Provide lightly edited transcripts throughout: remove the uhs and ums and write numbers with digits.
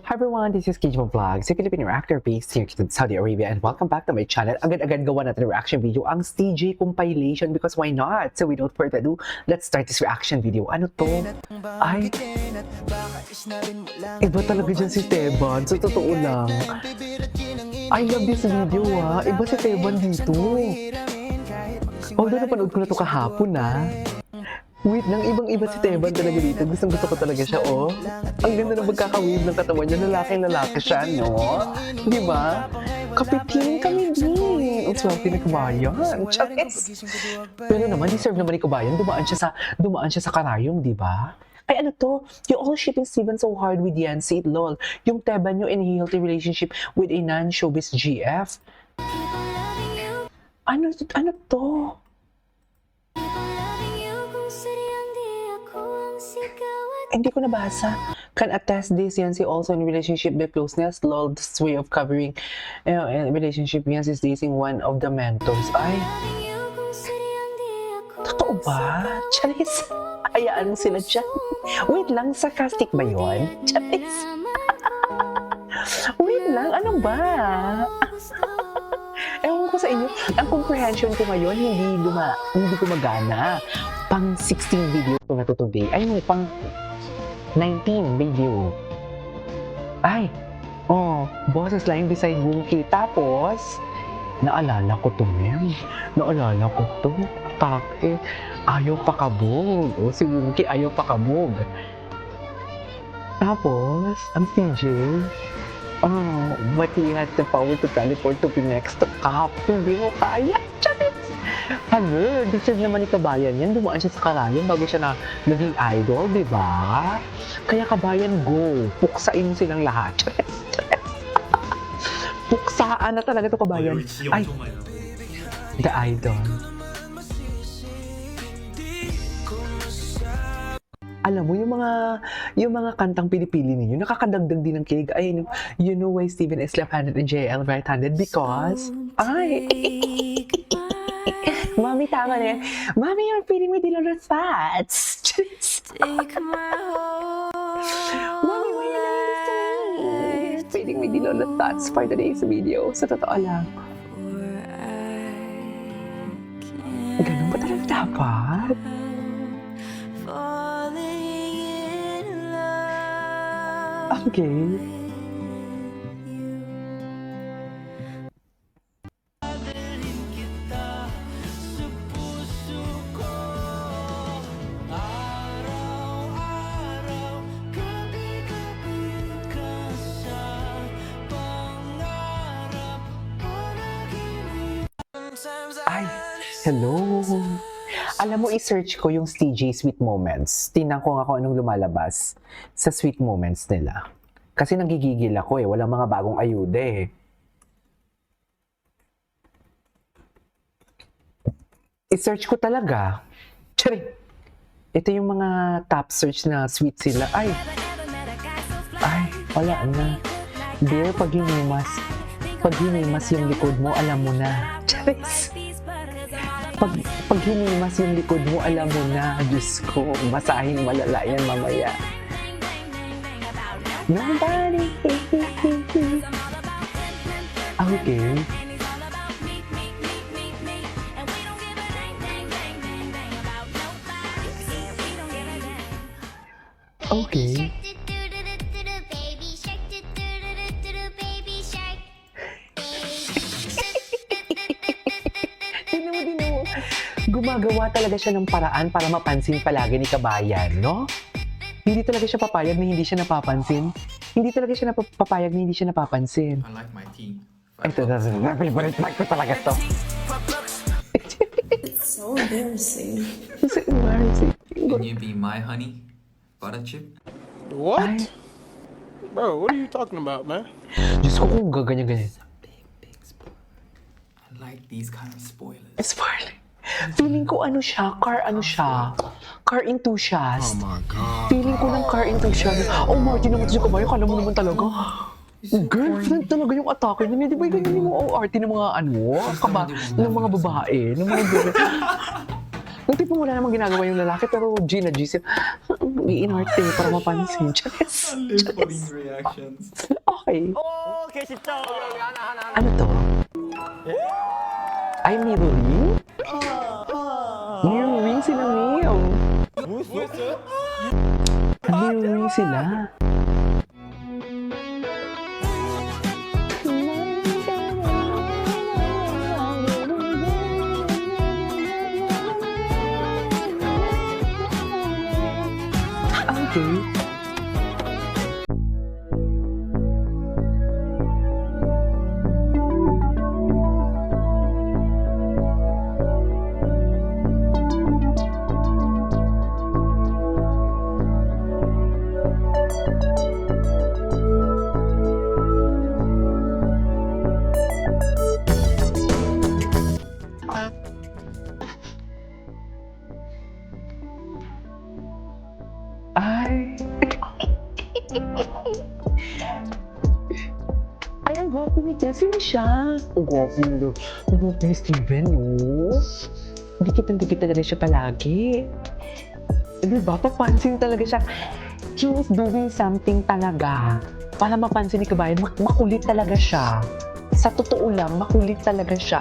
Hi everyone, this is Kijmo Vlogs, a Filipino actor based here in Saudi Arabia, and welcome back to my channel. Agad-agad gawa natin reaction video ang CJ compilation because why not? So without further ado, let's start this reaction video. Ano to? Ay, iba talaga dyan si Teban, sa totoo lang. I love this video iba si Teban dito. Although napanood ko na to kahapon Wait lang, ibang-iba si Teban talaga dito. Gustong-gusto ko talaga siya, oh. Ang ganda ng magkaka-wave ng katawan niya. Lalaki siya, no? Di ba? Kapitin kami din. Ang swerte ni Kabayan. Charis! Pero naman, deserve naman ni Kabayan. Dumaan siya sa karayong, di ba? Ay, ano to? You all shipping Steven so hard with Yancy, lol. Yung Teban nyo in a healthy relationship with a non-showbiz GF. Ano to? Hindi ko nabasa. Can attest this, Yancy also in relationship the closeness, lol, this way of covering relationship, Yancy is dating one of the mentors. Ay, totoo ba? Charis, hayaan mo sila dyan. Wait lang, sarcastic ba yun? Charis. Wait lang, ano ba? Ewan ko sa inyo, ang comprehension ko ngayon hindi gumagana. Pang 16 video ko na to today. Ay, no, pang 19 video. Ay, boses lying beside Wookie. Tapos, naalala ko to, ma'am. Naalala ko to. Take, ayaw pakabog. Si Wookie ayaw pakabog. Tapos, ang CJ, but he had the power to teleport to Pinex to Cap. Hindi mo kaya. Charis! Hello, deserve naman ni Kabayan yan. Dumaan siya sa karayong bago siya na naging idol, di ba? Kaya Kabayan, go. Puksain mo silang lahat. Puksaan na talaga to Kabayan. Ay, the idol. Alam mo, yung mga kantang pinipili ninyo, nakakadagdag din ng kilig. Ay, you know why Steven is left-handed and JL right-handed? Because, Mommy, tama na yan. Mommy, you're feeding me Dilolo's fats. Mommy, why you doing this to me? You're feeding me Dilolo's fats for today's video. Sa totoo lang. Ganun ba talaga dapat? Okay. Ay, hello. Alam mo, i-search ko yung CJ Sweet Moments. Tingnan ko nga kung anong lumalabas sa Sweet Moments nila. Kasi nanggigigil ako walang mga bagong ayuda I-search ko talaga. Tsari. Ito yung mga top search na sweet sila. Ay, wala na. Dear, pag hinimas yung likod mo, alam mo na. Charis. Pag hinimas yung likod mo, alam mo na. Diyos ko, basahin malala yan mamaya. Nobody. Okay. Okay. Gumagawa talaga siya ng paraan para mapansin palagi ni Kabayan, no? Hindi talaga siya papayag na hindi siya napapansin. Hindi talaga siya papayag na hindi siya napapansin. I like my tea. Ito, favorite mic ko talaga to. It's so embarrassing. So embarrassing. Can you be my honey butter chip? What? Ay. Bro, what are you talking about, man? Diyos ko kung gaganyan-ganyan. Big spoiler. I like these kind of spoilers. Spoiler. Feeling ko car enthusiast. Oh my God. Feeling ko ng car enthusiast. Oh, Martin naman si Kabayo, kala mo naman talaga. Girlfriend talaga yung atake niya. Di ba ganyan yung arte ng mga ng mga babae, ng mga girlfriend. Yung tipong wala namang ginagawa yung lalaki, pero Gina G sila, iinarte para mapansin. Charis. Funny reactions. Okay. Ano to? Ay, mirroring? Mirroring sila, Neil. Mirroring sila. Okay. Ay. Ay, ang gwapo ni Jessie siya. Ang gwapo niyo. Ang gwapo ni Steven, oh. Dikit talaga siya palagi. Diba? Papansin talaga siya. He was doing something talaga. Para mapansin ni Kabayan, makulit talaga siya. Sa totoo lang, makulit talaga siya.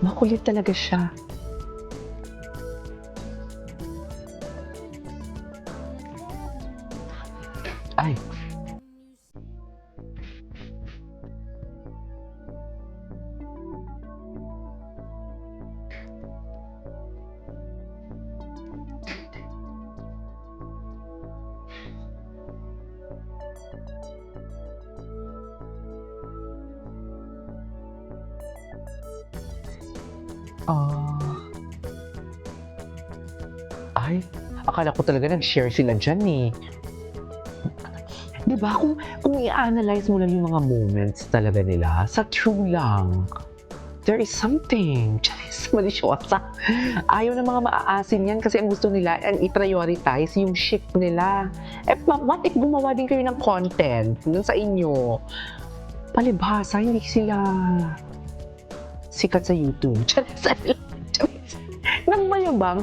Makulit talaga siya. Ay. Ay, akala ko talaga nag-share sila dyan eh. Diba, kung i-analyze mo lang yung mga moments talaga nila, sa true lang, there is something. Charis, malisyosa. Ayaw ng mga maaasin yan kasi ang gusto nila and i-prioritize yung ship nila. Eh, what if gumawa din kayo ng content dun sa inyo? Palibhasa, hindi sila sikat sa YouTube. Charis, charis. Nang mayabang,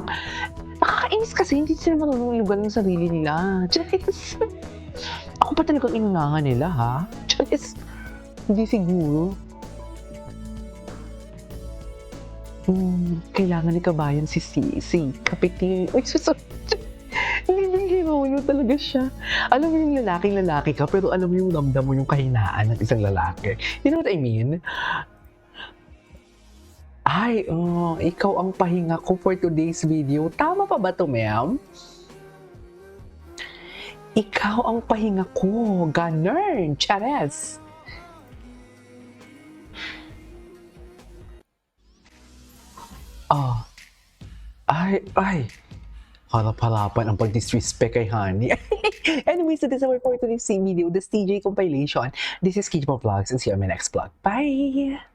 nakakainis kasi hindi sila manunulugan ng sarili nila. Charis. Ako pa talagang inunangan nila, ha? Charis, hindi siguro. Kailangan ni Kabayan si Kapitin. Uy, hindi nyo talaga siya. Alam mo yung lalaki ka, pero alam mo yung ramdam mo yung kahinaan ng isang lalaki. You know what I mean? Ay, ikaw ang pahinga ko for today's video. Tama pa ba to, ma'am? Ikaw ang pahinga ko. Ganun. Chares. Ay. Harap-harapan ang pag-disrespect kay Honey. Anyways, so this is our for today's video, this TJ compilation. This is Kid Vlogs and see you on my next vlog. Bye!